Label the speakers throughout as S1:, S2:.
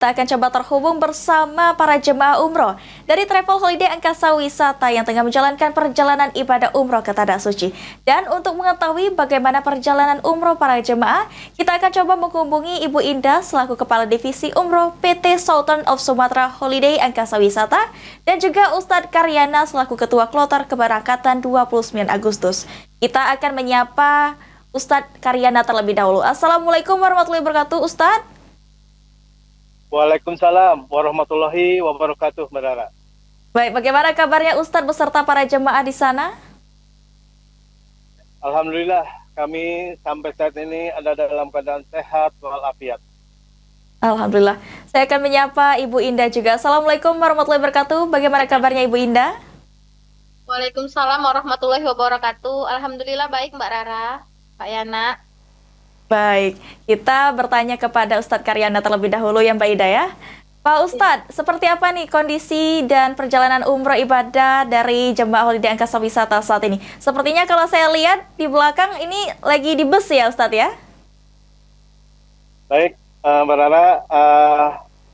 S1: Kita akan coba terhubung bersama para jemaah umroh dari Travel Holiday Angkasa Wisata yang tengah menjalankan perjalanan ibadah umroh ke Tanah Suci. Dan untuk mengetahui bagaimana perjalanan umroh para jemaah, kita akan coba menghubungi Ibu Indah selaku Kepala Divisi Umroh PT Sultan of Sumatra Holiday Angkasa Wisata dan juga Ustadz Karyana selaku Ketua Kloter Keberangkatan 29 Agustus. Kita akan menyapa Ustadz Karyana terlebih dahulu. Assalamualaikum warahmatullahi wabarakatuh, Ustadz.
S2: Waalaikumsalam warahmatullahi wabarakatuh, Mbak Rara.
S1: Baik, bagaimana kabarnya Ustadz beserta para jemaah di sana?
S2: Alhamdulillah, kami sampai saat ini ada dalam keadaan sehat walafiat.
S1: Alhamdulillah. Saya akan menyapa Ibu Indah juga. Assalamualaikum warahmatullahi wabarakatuh. Bagaimana kabarnya Ibu Indah?
S3: Waalaikumsalam warahmatullahi wabarakatuh. Alhamdulillah baik Mbak Rara, Pak Yana.
S1: Baik, kita bertanya kepada Ustadz Karyana terlebih dahulu ya Mbak Ida ya. Pak Ustadz, seperti apa nih kondisi dan perjalanan umroh ibadah dari jemaah Holiday Angkasa Wisata saat ini? Sepertinya kalau saya lihat di belakang ini lagi di bus ya Ustadz ya?
S2: Baik, Mbak Rara,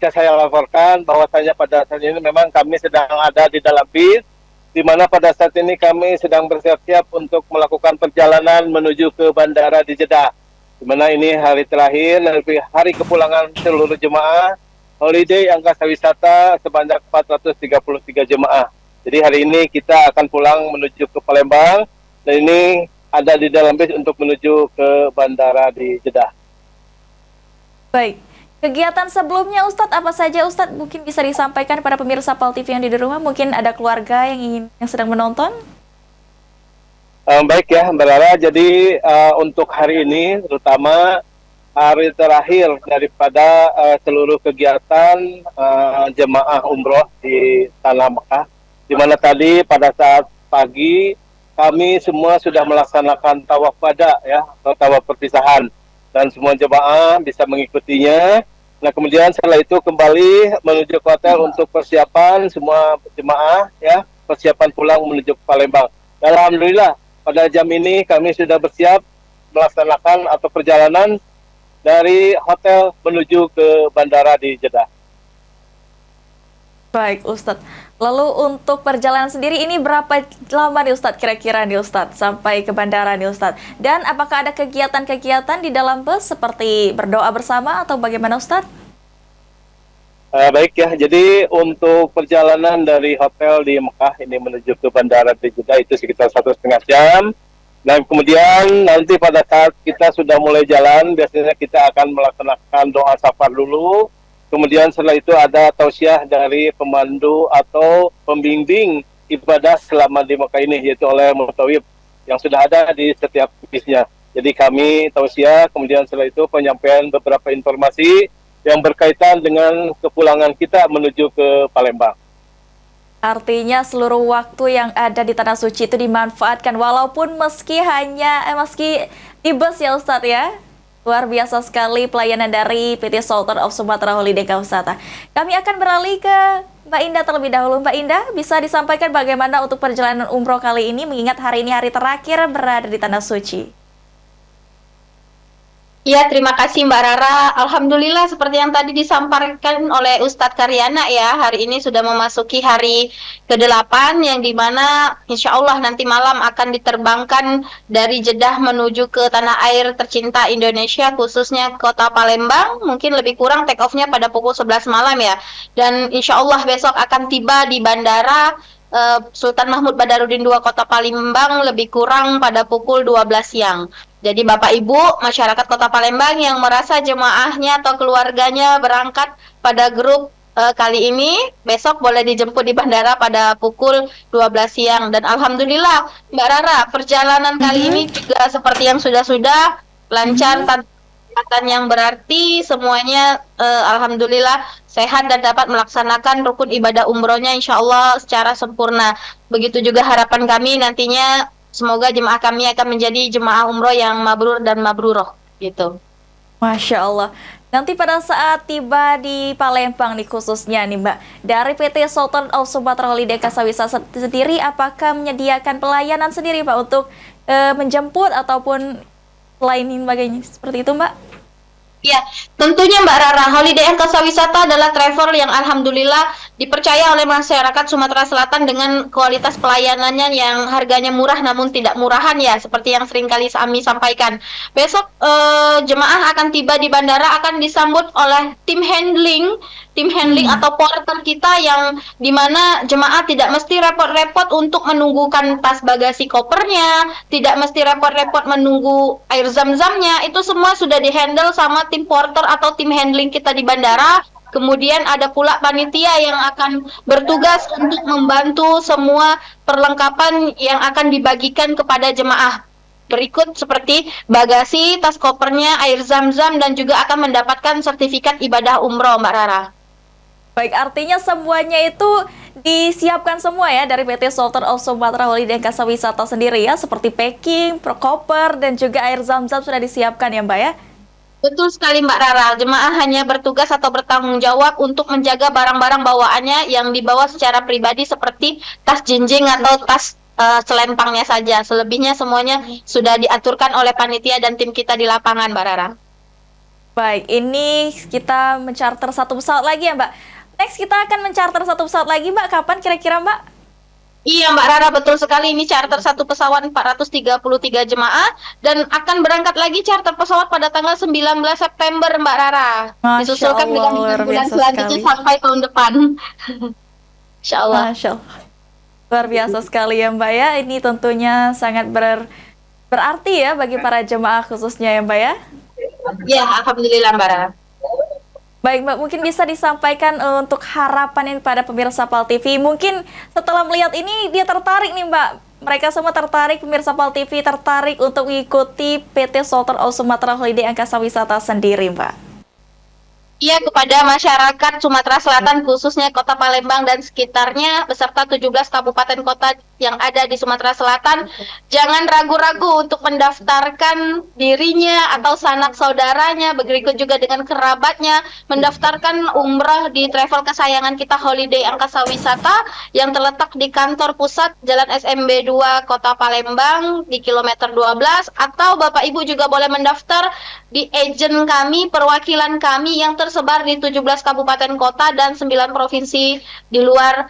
S2: bisa saya laporkan bahwasanya pada saat ini memang kami sedang ada di dalam bis, di mana pada saat ini kami sedang bersiap-siap untuk melakukan perjalanan menuju ke bandara di Jeddah. Di mana ini hari terakhir, hari kepulangan seluruh jemaah Holiday Angkasa Wisata sebanyak 433 jemaah. Jadi hari ini kita akan pulang menuju ke Palembang, dan ini ada di dalam bis untuk menuju ke bandara di Jeddah.
S1: Baik, kegiatan sebelumnya Ustadz apa saja Ustadz mungkin bisa disampaikan pada pemirsa PAL TV yang di rumah? Mungkin ada keluarga yang sedang menonton?
S2: Baik ya Mbak Rara, jadi untuk hari ini terutama hari terakhir daripada seluruh kegiatan jemaah umroh di Tanah Mekah, di mana tadi pada saat pagi kami semua sudah melaksanakan tawaf wada ya, atau tawaf perpisahan, dan semua jemaah bisa mengikutinya. Nah kemudian setelah itu kembali menuju ke hotel untuk persiapan semua jemaah ya, persiapan pulang menuju ke Palembang. Dan alhamdulillah pada jam ini kami sudah bersiap melaksanakan atau perjalanan dari hotel menuju ke bandara di Jeddah.
S1: Baik Ustadz, lalu untuk perjalanan sendiri ini berapa lama nih Ustadz kira-kira nih Ustadz sampai ke bandara nih Ustadz? Dan apakah ada kegiatan-kegiatan di dalam bus seperti berdoa bersama atau bagaimana Ustadz?
S2: Baik ya, jadi untuk perjalanan dari hotel di Mekah ini menuju ke bandara di Jeddah itu sekitar 1,5 jam. Dan kemudian nanti pada saat kita sudah mulai jalan, biasanya kita akan melaksanakan doa safar dulu. Kemudian setelah itu ada tausiah dari pemandu atau pembimbing ibadah selama di Mekah ini, yaitu oleh mutawif yang sudah ada di setiap bisnya. Jadi kami tausiah, kemudian setelah itu penyampaian beberapa informasi yang berkaitan dengan kepulangan kita menuju ke Palembang.
S1: Artinya seluruh waktu yang ada di Tanah Suci itu dimanfaatkan walaupun meski di bus ya Ustadz ya. Luar biasa sekali pelayanan dari PT Sultan of Sumatra Holiday Angkasa Wisata. Kami akan beralih ke Mbak Indah terlebih dahulu. Mbak Indah, bisa disampaikan bagaimana untuk perjalanan umroh kali ini mengingat hari ini hari terakhir berada di Tanah Suci?
S3: Iya, terima kasih Mbak Rara. Alhamdulillah seperti yang tadi disampaikan oleh Ustadz Karyana ya, hari ini sudah memasuki hari ke-8 yang dimana insya Allah nanti malam akan diterbangkan dari Jeddah menuju ke tanah air tercinta Indonesia, khususnya kota Palembang. Mungkin lebih kurang take off-nya pada pukul 11 malam ya. Dan insya Allah besok akan tiba di bandara Sultan Mahmud Badarudin II Kota Palembang lebih kurang pada pukul 12 siang. Jadi Bapak Ibu, masyarakat Kota Palembang yang merasa jemaahnya atau keluarganya berangkat pada grup kali ini, besok boleh dijemput di bandara pada pukul 12 siang. Dan Alhamdulillah, Mbak Rara, perjalanan kali ini juga seperti yang sudah-sudah lancar, tanpa hambatan yang berarti, semuanya Alhamdulillah sehat dan dapat melaksanakan rukun ibadah umrohnya insya Allah secara sempurna. Begitu juga harapan kami nantinya, semoga jemaah kami akan menjadi jemaah umroh yang mabrur dan mabruroh, gitu.
S1: Masya Allah. Nanti pada saat tiba di Palembang nih khususnya nih Mbak, dari PT Sultan of Sumatra Holiday Angkasa Wisata sendiri, apakah menyediakan pelayanan sendiri Pak untuk menjemput ataupun lain sebagainya seperti itu Mbak?
S3: Ya, tentunya Mbak Rara, Holiday Angkasa Wisata adalah travel yang alhamdulillah dipercaya oleh masyarakat Sumatera Selatan dengan kualitas pelayanannya yang harganya murah namun tidak murahan ya, seperti yang sering kali kami sampaikan. Besok jemaah akan tiba di bandara akan disambut oleh tim handling atau porter kita yang dimana jemaah tidak mesti repot-repot untuk menunggukan tas bagasi kopernya, tidak mesti repot-repot menunggu air zam-zamnya, itu semua sudah dihandle sama tim porter atau tim handling kita di bandara. Kemudian ada pula panitia yang akan bertugas untuk membantu semua perlengkapan yang akan dibagikan kepada jemaah. Berikut seperti bagasi, tas kopernya, air zam-zam, dan juga akan mendapatkan sertifikat ibadah umroh, Mbak Rara.
S1: Baik, artinya semuanya itu disiapkan semua ya dari PT Sultan of Sumatra Holiday Angkasa Wisata sendiri ya, seperti packing, koper, dan juga air zam-zam sudah disiapkan ya Mbak ya?
S3: Betul sekali Mbak Rara, jemaah hanya bertugas atau bertanggung jawab untuk menjaga barang-barang bawaannya yang dibawa secara pribadi seperti tas jinjing atau tas selempangnya saja. Selebihnya semuanya sudah diaturkan oleh panitia dan tim kita di lapangan, Mbak Rara.
S1: Baik, ini kita mencarter satu pesawat lagi ya Mbak. Next kita akan mencarter satu pesawat lagi Mbak, kapan kira-kira Mbak?
S3: Iya Mbak Rara, betul sekali, ini charter satu pesawat 433 jemaah dan akan berangkat lagi charter pesawat pada tanggal 19 September Mbak Rara.
S1: Masya
S3: Disusulkan
S1: Allah,
S3: dengan
S1: luar
S3: bulan
S1: biasa
S3: selanjutnya
S1: sekali.
S3: sampai tahun depan. Insya Allah.
S1: Masya Allah. Luar biasa sekali ya Mbak ya, ini tentunya sangat berarti ya bagi para jemaah khususnya ya Mbak ya.
S3: Ya, alhamdulillah Mbak Rara.
S1: Baik Mbak, mungkin bisa disampaikan untuk harapan ini pada pemirsa PAL TV. Mungkin setelah melihat ini dia tertarik nih Mbak. Mereka semua tertarik, pemirsa PAL TV tertarik untuk mengikuti PT Sultan of Sumatra Holiday Angkasa Wisata sendiri Mbak.
S3: Iya, kepada masyarakat Sumatera Selatan khususnya Kota Palembang dan sekitarnya beserta 17 kabupaten kota yang ada di Sumatera Selatan, jangan ragu-ragu untuk mendaftarkan dirinya atau sanak saudaranya, begitu juga dengan kerabatnya, mendaftarkan umrah di travel kesayangan kita Holiday Angkasa Wisata yang terletak di kantor pusat Jalan SMB 2 Kota Palembang di kilometer 12, atau Bapak Ibu juga boleh mendaftar di agen kami, perwakilan kami yang tersebar di 17 kabupaten kota dan 9 provinsi di luar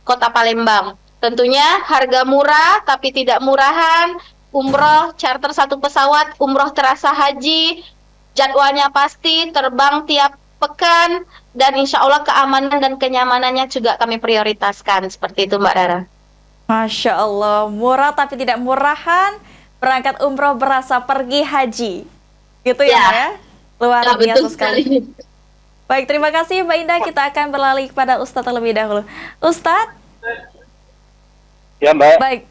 S3: Kota Palembang. Tentunya harga murah tapi tidak murahan, umroh charter satu pesawat, umroh terasa haji, jadwalnya pasti, terbang tiap pekan, dan insya Allah keamanan dan kenyamanannya juga kami prioritaskan. Seperti itu Mbak Rara.
S1: Masya Allah, murah tapi tidak murahan, berangkat umroh berasa pergi haji. Gitu ya Mbak ya? Luar biasa sekali. Baik, terima kasih Mbak Indah. Kita akan beralih kepada Ustadz terlebih dahulu. Ustadz?
S2: Ya Mbak.
S1: Baik,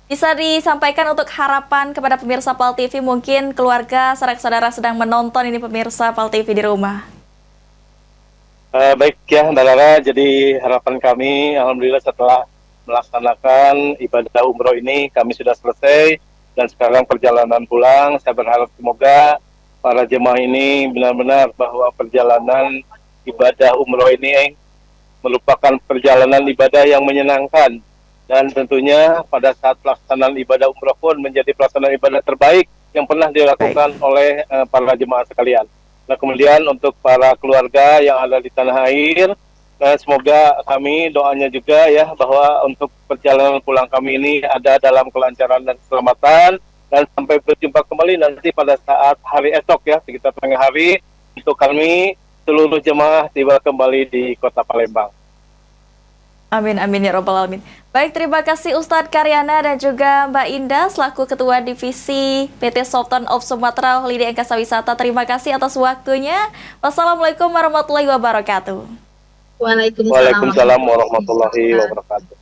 S1: bisa disampaikan untuk harapan kepada pemirsa PAL TV, mungkin keluarga, saudara-saudara sedang menonton ini pemirsa PAL TV di rumah.
S2: Baik ya Mbak Lara, jadi harapan kami alhamdulillah setelah melaksanakan ibadah umroh ini kami sudah selesai dan sekarang perjalanan pulang. Saya berharap semoga para jemaah ini benar-benar bahwa perjalanan ibadah umroh ini merupakan perjalanan ibadah yang menyenangkan, dan tentunya pada saat pelaksanaan ibadah umroh pun menjadi pelaksanaan ibadah terbaik yang pernah dilakukan oleh para jemaah sekalian. Nah kemudian untuk para keluarga yang ada di tanah air, semoga kami doanya juga ya bahwa untuk perjalanan pulang kami ini ada dalam kelancaran dan keselamatan, dan sampai berjumpa kembali nanti pada saat hari esok ya, sekitar tengah hari, untuk kami seluruh jemaah tiba kembali di Kota Palembang.
S1: Amin, amin ya robbal alamin. Baik, terima kasih Ustadz Karyana dan juga Mbak Indah selaku Ketua Divisi PT Sultan of Sumatra Holiday Angkasa Wisata. Terima kasih atas waktunya. Wassalamualaikum warahmatullahi wabarakatuh.
S3: Waalaikumsalam.
S2: Waalaikumsalam warahmatullahi wabarakatuh.